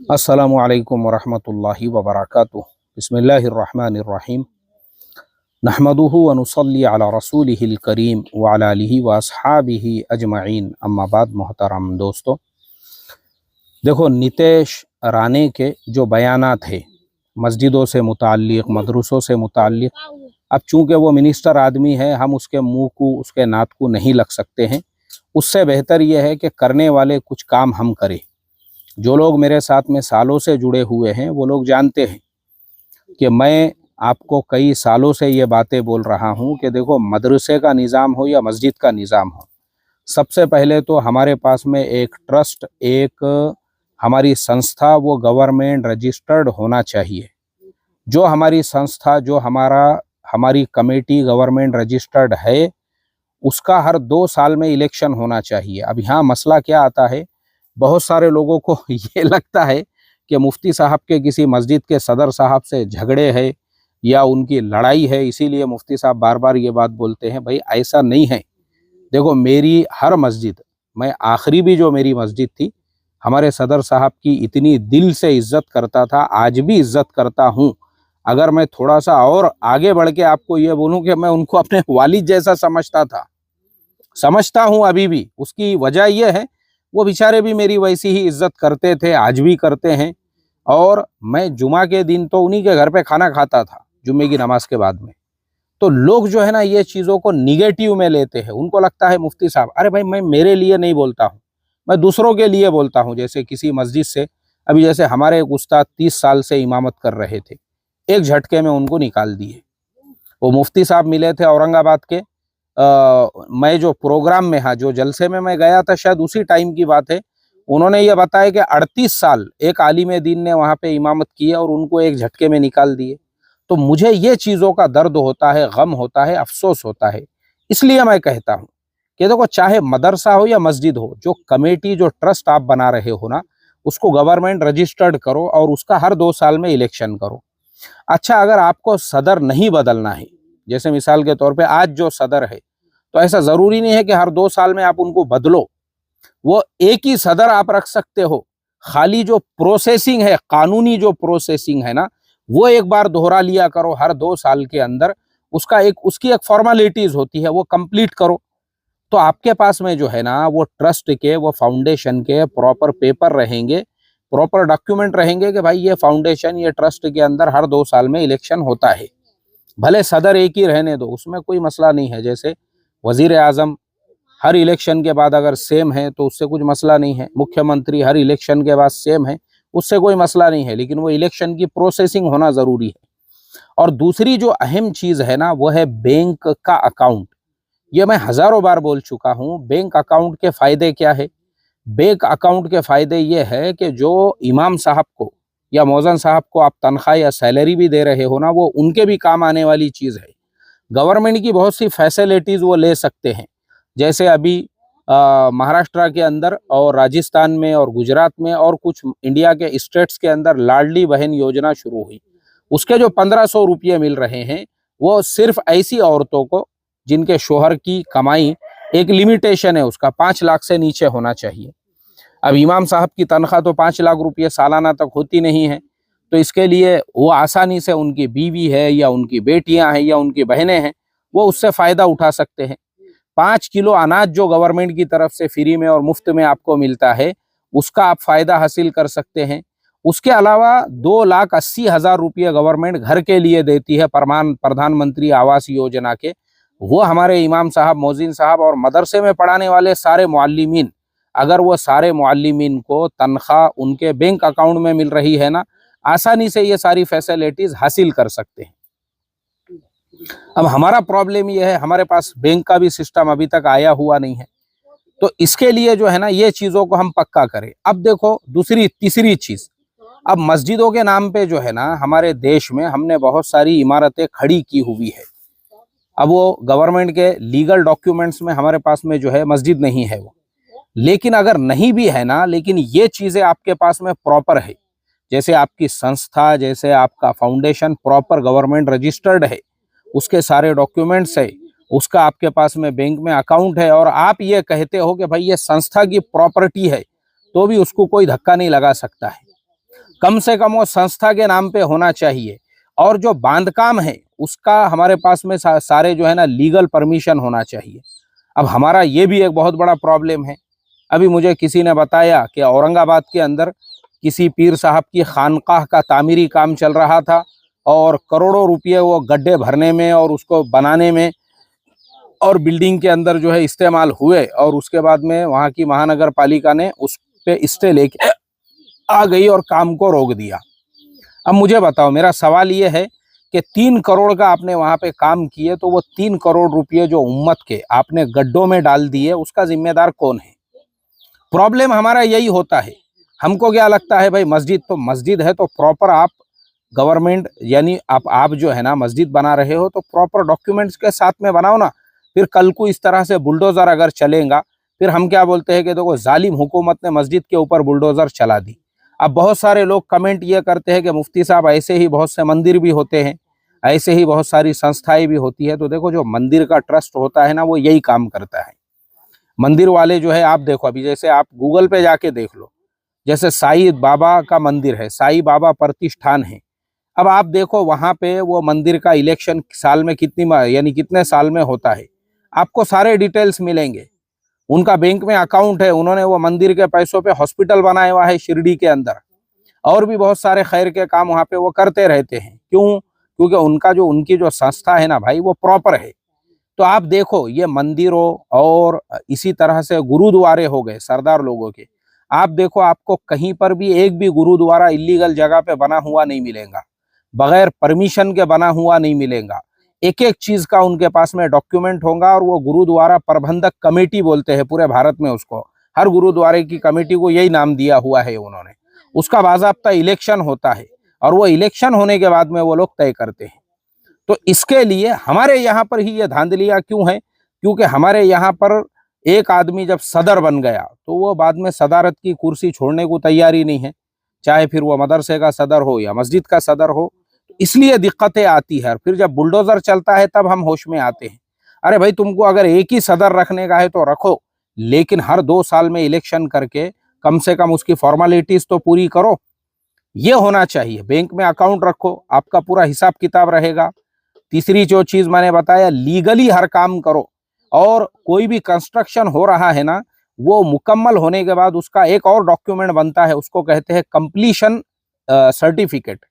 अस्सलामु अलैकुम वरहमतुल्लाहि वबरकातुहू। बिस्मिल्लाहिर्रहमानिर्रहीम। नहमदुहु व नुसल्ली अला रसूलिहिल करीम व अला आलिहि व अस्हाबिहि अजमईन, अम्मा बाद। मोहतरम दोस्तों, देखो, नीतीश राणे के जो बयानात है मस्जिदों से मुताल्लिक़, मदरसों से मुताल्लिक़, अब चूँकि वो मिनिस्टर आदमी है, हम उसके मुंह को, उसके नात को नहीं लग सकते हैं। उससे बेहतर ये है कि करने वाले कुछ काम हम करें। जो लोग मेरे साथ में सालों से जुड़े हुए हैं वो लोग जानते हैं कि मैं आपको कई सालों से ये बातें बोल रहा हूँ कि देखो, मदरसे का निज़ाम हो या मस्जिद का निज़ाम हो, सबसे पहले तो हमारे पास में एक ट्रस्ट, एक हमारी संस्था, वो गवर्नमेंट रजिस्टर्ड होना चाहिए। जो हमारी संस्था, जो हमारी कमेटी गवर्नमेंट रजिस्टर्ड है, उसका हर 2 साल में इलेक्शन होना चाहिए। अब यहाँ मसला क्या आता है, बहुत सारे लोगों को ये लगता है कि मुफ्ती साहब के किसी मस्जिद के सदर साहब से झगड़े हैं या उनकी लड़ाई है, इसीलिए मुफ्ती साहब बार बार ये बात बोलते हैं। भाई, ऐसा नहीं है। देखो, मेरी हर मस्जिद, मैं आखिरी भी जो मेरी मस्जिद थी, हमारे सदर साहब की इतनी दिल से इज्जत करता था, आज भी इज्जत करता हूँ। अगर मैं थोड़ा सा और आगे बढ़ के आपको ये बोलूँ कि मैं उनको अपने वालिद जैसा समझता हूँ अभी भी, उसकी वजह यह है, वो बेचारे भी मेरी वैसी ही इज्जत करते थे, आज भी करते हैं। और मैं जुमा के दिन तो उन्हीं के घर पे खाना खाता था, जुम्मे की नमाज के बाद में। तो लोग जो है ना, ये चीज़ों को निगेटिव में लेते हैं। उनको लगता है मुफ्ती साहब, अरे भाई, मैं मेरे लिए नहीं बोलता हूँ, मैं दूसरों के लिए बोलता हूँ। जैसे किसी मस्जिद से, अभी जैसे हमारे एक उस्ताद 30 साल से इमामत कर रहे थे, एक झटके में उनको निकाल दिए। वो मुफ्ती साहब मिले थे औरंगाबाद के, मैं जो प्रोग्राम में, हाँ, जो जलसे में मैं गया था, शायद उसी टाइम की बात है। उन्होंने ये बताया कि 38 साल एक आलिम दीन ने वहाँ पे इमामत की है और उनको एक झटके में निकाल दिए। तो मुझे ये चीज़ों का दर्द होता है, गम होता है, अफसोस होता है। इसलिए मैं कहता हूँ कि देखो, चाहे मदरसा हो या मस्जिद हो, जो कमेटी, जो ट्रस्ट आप बना रहे हो ना, उसको गवर्नमेंट रजिस्टर्ड करो और उसका हर 2 साल में इलेक्शन करो। अच्छा, अगर आपको सदर नहीं बदलना है, जैसे मिसाल के तौर पे आज जो सदर है, तो ऐसा ज़रूरी नहीं है कि हर 2 साल में आप उनको बदलो। वो एक ही सदर आप रख सकते हो। खाली जो प्रोसेसिंग है, कानूनी जो प्रोसेसिंग है ना, वो एक बार दोहरा लिया करो हर 2 साल के अंदर। उसकी एक फॉर्मेलिटीज़ होती है, वो कंप्लीट करो। तो आपके पास में जो है ना, वो ट्रस्ट के, वो फाउंडेशन के प्रॉपर पेपर रहेंगे, प्रॉपर डॉक्यूमेंट रहेंगे कि भाई, ये फाउंडेशन, ये ट्रस्ट के अंदर हर 2 साल में इलेक्शन होता है। भले सदर एक ही रहने दो, उसमें कोई मसला नहीं है। जैसे वजीर आजम हर इलेक्शन के बाद अगर सेम है तो उससे कुछ मसला नहीं है। मुख्यमंत्री हर इलेक्शन के बाद सेम है, उससे कोई मसला नहीं है। लेकिन वो इलेक्शन की प्रोसेसिंग होना ज़रूरी है। और दूसरी जो अहम चीज़ है ना, वो है बैंक का अकाउंट। ये मैं हज़ारों बार बोल चुका हूँ। बैंक अकाउंट के फ़ायदे क्या है? बैंक अकाउंट के फ़ायदे ये है कि जो इमाम साहब को या मौज़न साहब को आप तनख्वाह या सैलरी भी दे रहे हो ना, वो उनके भी काम आने वाली चीज़ है। गवर्नमेंट की बहुत सी फैसिलिटीज़ वो ले सकते हैं। जैसे अभी महाराष्ट्र के अंदर और राजस्थान में और गुजरात में और कुछ इंडिया के स्टेट्स के अंदर लाडली बहन योजना शुरू हुई। उसके जो 1500 रुपये मिल रहे हैं, वो सिर्फ ऐसी औरतों को जिनके शोहर की कमाई, एक लिमिटेशन है उसका, 5 लाख से नीचे होना चाहिए। अब इमाम साहब की तनख्वाह तो 5 लाख रुपये सालाना तक होती नहीं है। तो इसके लिए वो आसानी से, उनकी बीवी है या उनकी बेटियां हैं या उनकी बहनें हैं, वो उससे फ़ायदा उठा सकते हैं। 5 किलो अनाज जो गवर्नमेंट की तरफ से फ्री में और मुफ्त में आपको मिलता है, उसका आप फ़ायदा हासिल कर सकते हैं। उसके अलावा 2,80,000 रुपये गवर्नमेंट घर के लिए देती है, प्रधानमंत्री आवास योजना के। वो हमारे इमाम साहब, मौज़िन साहब और मदरसे में पढ़ाने वाले सारे मुअल्लिमीन, अगर वो सारे मुअल्लिमीन को तनख्वाह उनके बैंक अकाउंट में मिल रही है ना, आसानी से ये सारी फैसिलिटीज़ हासिल कर सकते हैं। अब हमारा प्रॉब्लम ये है, हमारे पास बैंक का भी सिस्टम अभी तक आया हुआ नहीं है। तो इसके लिए जो है ना, ये चीज़ों को हम पक्का करें। अब देखो, तीसरी चीज़, अब मस्जिदों के नाम पे जो है ना, हमारे देश में हमने बहुत सारी इमारतें खड़ी की हुई है। अब वो गवर्नमेंट के लीगल डॉक्यूमेंट्स में हमारे पास में जो है मस्जिद नहीं है वो। लेकिन अगर नहीं भी है ना, लेकिन ये चीज़ें आपके पास में प्रॉपर है, जैसे आपकी संस्था, जैसे आपका फाउंडेशन प्रॉपर गवर्नमेंट रजिस्टर्ड है, उसके सारे डॉक्यूमेंट्स है, उसका आपके पास में बैंक में अकाउंट है, और आप ये कहते हो कि भाई ये संस्था की प्रॉपर्टी है, तो भी उसको कोई धक्का नहीं लगा सकता है। कम से कम वो संस्था के नाम पे होना चाहिए। और जो बांधकाम है उसका हमारे पास में सारे जो है ना लीगल परमिशन होना चाहिए। अब हमारा ये भी एक बहुत बड़ा प्रॉब्लम है। अभी मुझे किसी ने बताया कि औरंगाबाद के अंदर किसी पीर साहब की खानकाह का तामीरी काम चल रहा था और करोड़ों रुपये वो गड्ढे भरने में और उसको बनाने में और बिल्डिंग के अंदर जो है इस्तेमाल हुए, और उसके बाद में वहाँ की महानगर पालिका ने उस पे स्टे लेके आ गई और काम को रोक दिया। अब मुझे बताओ, मेरा सवाल ये है कि 3 करोड़ का आपने वहाँ पे काम किए, तो वो 3 करोड़ रुपये जो उम्मत के आपने गड्ढों में डाल दिए, उसका जिम्मेदार कौन है? प्रॉब्लम हमारा यही होता है। हमको क्या लगता है भाई, मस्जिद तो मस्जिद है तो प्रॉपर आप गवर्नमेंट यानी आप जो है ना मस्जिद बना रहे हो तो प्रॉपर डॉक्यूमेंट्स के साथ में बनाओ ना। फिर कल को इस तरह से बुलडोजर अगर चलेगा, फिर हम क्या बोलते हैं कि देखो जालिम हुकूमत ने मस्जिद के ऊपर बुलडोजर चला दी। अब बहुत सारे लोग कमेंट ये करते हैं कि मुफ्ती साहब ऐसे ही बहुत से मंदिर भी होते हैं, ऐसे ही बहुत सारी संस्थाएं भी होती है। तो देखो, जो मंदिर का ट्रस्ट होता है ना, वो यही काम करता है। मंदिर वाले जो है, आप देखो, अभी जैसे आप गूगल पे जाके देख लो, जैसे साईं बाबा का मंदिर है, साईं बाबा प्रतिष्ठान है। अब आप देखो वहां पे वो मंदिर का इलेक्शन साल में यानी कितने साल में होता है, आपको सारे डिटेल्स मिलेंगे। उनका बैंक में अकाउंट है, उन्होंने वो मंदिर के पैसों पे हॉस्पिटल बनाया हुआ है शिरडी के अंदर, और भी बहुत सारे खैर के काम वहां पे वो करते रहते हैं। क्यों? क्योंकि उनकी जो संस्था है ना भाई, वो प्रॉपर है। तो आप देखो, ये मंदिरों और इसी तरह से गुरुद्वारे हो गए सरदार लोगों के, आप देखो आपको कहीं पर भी एक भी गुरुद्वारा इलीगल जगह पे बना हुआ नहीं मिलेगा, बगैर परमिशन के बना हुआ नहीं मिलेगा। एक एक चीज का उनके पास में डॉक्यूमेंट होगा। और वो गुरुद्वारा प्रबंधक कमेटी बोलते हैं पूरे भारत में उसको, हर गुरुद्वारे की कमेटी को यही नाम दिया हुआ है उन्होंने। उसका बाज़ाब्ता इलेक्शन होता है और वो इलेक्शन होने के बाद में वो लोग तय करते हैं। तो इसके लिए हमारे यहाँ पर ही ये धांधलियाँ क्यों है? क्योंकि हमारे यहाँ पर एक आदमी जब सदर बन गया तो वो बाद में सदारत की कुर्सी छोड़ने को तैयार ही नहीं है, चाहे फिर वो मदरसे का सदर हो या मस्जिद का सदर हो। इसलिए दिक्कतें आती है। फिर जब बुलडोजर चलता है तब हम होश में आते हैं। अरे भाई, तुमको अगर एक ही सदर रखने का है तो रखो, लेकिन हर 2 साल में इलेक्शन करके कम से कम उसकी फॉर्मेलिटीज तो पूरी करो। ये होना चाहिए। बैंक में अकाउंट रखो, आपका पूरा हिसाब किताब रहेगा। तीसरी जो चीज मैंने बताया, लीगली हर काम करो। और कोई भी कंस्ट्रक्शन हो रहा है ना, वो मुकम्मल होने के बाद उसका एक और डॉक्यूमेंट बनता है, उसको कहते हैं कंप्लीशन सर्टिफिकेट।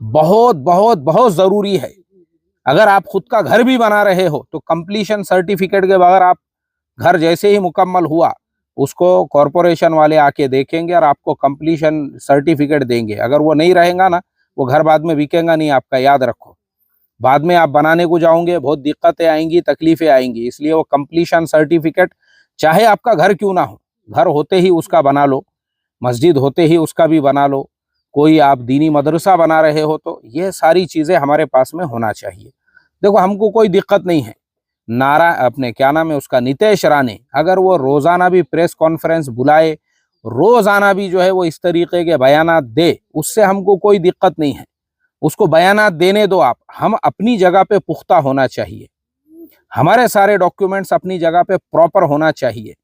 बहुत बहुत बहुत जरूरी है। अगर आप खुद का घर भी बना रहे हो तो कंप्लीशन सर्टिफिकेट के बगैर आप, घर जैसे ही मुकम्मल हुआ उसको कॉरपोरेशन वाले आके देखेंगे और आपको कंप्लीशन सर्टिफिकेट देंगे। अगर वो नहीं रहेगा ना, वो घर बाद में बिकेगा नहीं आपका, याद रखो। बाद में आप बनाने को जाओगे, बहुत दिक्कतें आएंगी, तकलीफें आएंगी। इसलिए वो कंप्लीशन सर्टिफिकेट, चाहे आपका घर क्यों ना हो, घर होते ही उसका बना लो, मस्जिद होते ही उसका भी बना लो, कोई आप दीनी मदरसा बना रहे हो, तो ये सारी चीज़ें हमारे पास में होना चाहिए। देखो, हमको कोई दिक्कत नहीं है। अपने क्या नाम है उसका, नितेश राणे, अगर वो रोज़ाना भी प्रेस कॉन्फ्रेंस बुलाए, रोज़ाना भी जो है वो इस तरीके के बयानात दे, उससे हमको कोई दिक्कत नहीं है। उसको बयानात देने दो आप। हम अपनी जगह पे पुख्ता होना चाहिए, हमारे सारे डॉक्यूमेंट्स अपनी जगह पे प्रॉपर होना चाहिए।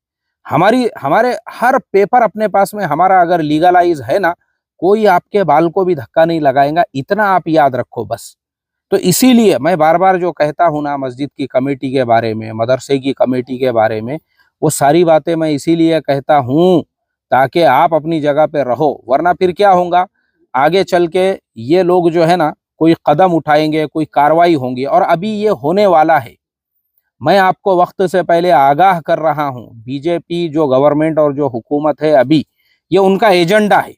हमारे हर पेपर अपने पास में हमारा अगर लीगलाइज है ना, कोई आपके बाल को भी धक्का नहीं लगाएगा, इतना आप याद रखो बस। तो इसीलिए मैं बार बार जो कहता हूँ ना, मस्जिद की कमेटी के बारे में, मदरसे की कमेटी के बारे में, वो सारी बातें मैं इसीलिए कहता हूँ ताकि आप अपनी जगह पे रहो। वरना फिर क्या होगा, आगे चल के ये लोग जो है ना कोई कदम उठाएंगे, कोई कार्रवाई होंगी, और अभी ये होने वाला है। मैं आपको वक्त से पहले आगाह कर रहा हूँ, बीजेपी जो गवर्नमेंट और जो हुकूमत है अभी, ये उनका एजेंडा है।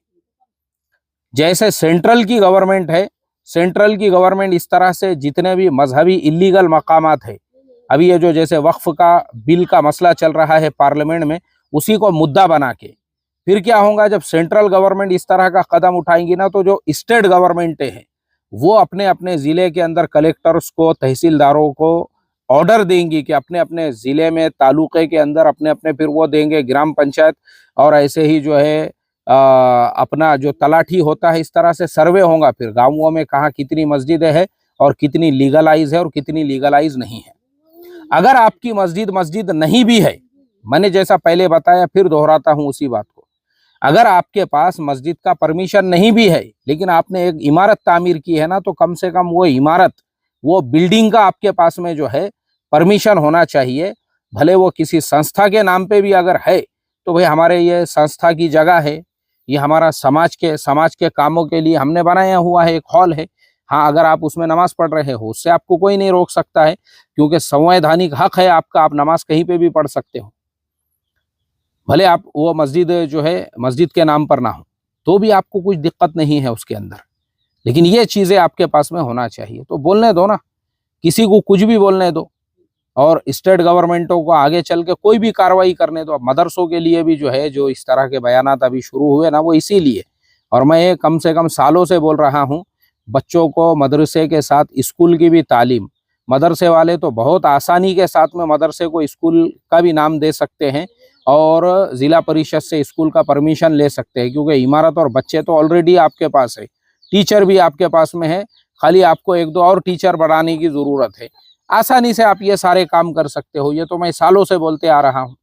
जैसे सेंट्रल की गवर्नमेंट है, सेंट्रल की गवर्नमेंट इस तरह से जितने भी मजहबी इलीगल मकामात है, अभी ये जो जैसे वक्फ का बिल का मसला चल रहा है पार्लियामेंट में, उसी को मुद्दा बना के फिर क्या होगा, जब सेंट्रल गवर्नमेंट इस तरह का कदम उठाएंगी ना, तो जो स्टेट गवर्नमेंटें हैं वो अपने अपने ज़िले के अंदर कलेक्टर्स को, तहसीलदारों को ऑर्डर देंगी कि अपने अपने ज़िले में, तालुके के अंदर अपने अपने, फिर वो देंगे ग्राम पंचायत, और ऐसे ही जो है अपना जो तलाठी होता है, इस तरह से सर्वे होगा फिर गाँवों में कहाँ कितनी मस्जिदें हैं और कितनी लीगलाइज है और कितनी लीगलाइज नहीं है। अगर आपकी मस्जिद नहीं भी है, मैंने जैसा पहले बताया, फिर दोहराता हूँ उसी बात को, अगर आपके पास मस्जिद का परमिशन नहीं भी है, लेकिन आपने एक इमारत तामीर की है ना, तो कम से कम वो इमारत, वो बिल्डिंग का आपके पास में जो है परमिशन होना चाहिए। भले वो किसी संस्था के नाम पे भी अगर है, तो भाई हमारे ये संस्था की जगह है, ये हमारा समाज के कामों के लिए हमने बनाया हुआ है, एक हॉल है। हाँ, अगर आप उसमें नमाज पढ़ रहे हो, उससे आपको कोई नहीं रोक सकता है, क्योंकि संवैधानिक हक है आपका, आप नमाज कहीं पे भी पढ़ सकते हो। भले आप वो मस्जिद जो है मस्जिद के नाम पर ना हो, तो भी आपको कुछ दिक्कत नहीं है उसके अंदर, लेकिन ये चीज़ें आपके पास में होना चाहिए। तो बोलने दो ना, किसी को कुछ भी बोलने दो, और स्टेट गवर्नमेंटों को आगे चल के कोई भी कार्रवाई करने दो। अब मदरसों के लिए भी जो है, जो इस तरह के बयानात अभी शुरू हुए ना, वो इसीलिए, और मैं ये कम से कम सालों से बोल रहा हूँ, बच्चों को मदरसे के साथ स्कूल की भी तालीम, मदरसे वाले तो बहुत आसानी के साथ में मदरसे को स्कूल का भी नाम दे सकते हैं, और ज़िला परिषद से स्कूल का परमिशन ले सकते हैं, क्योंकि इमारत और बच्चे तो ऑलरेडी आपके पास है, टीचर भी आपके पास में है, खाली आपको एक दो और टीचर बढ़ाने की ज़रूरत है। आसानी से आप ये सारे काम कर सकते हो। ये तो मैं सालों से बोलते आ रहा हूँ।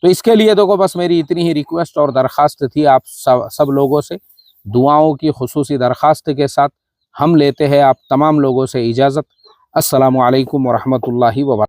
तो इसके लिए देखो, बस मेरी इतनी ही रिक्वेस्ट और दरख्वास्त थी आप सब लोगों से। दुआओं की खुसूसी दरख्वास्त के साथ हम लेते हैं आप तमाम लोगों से इजाज़त। अस्सलामु अलैकुम वरहमतुल्लाहि व बरकातहू।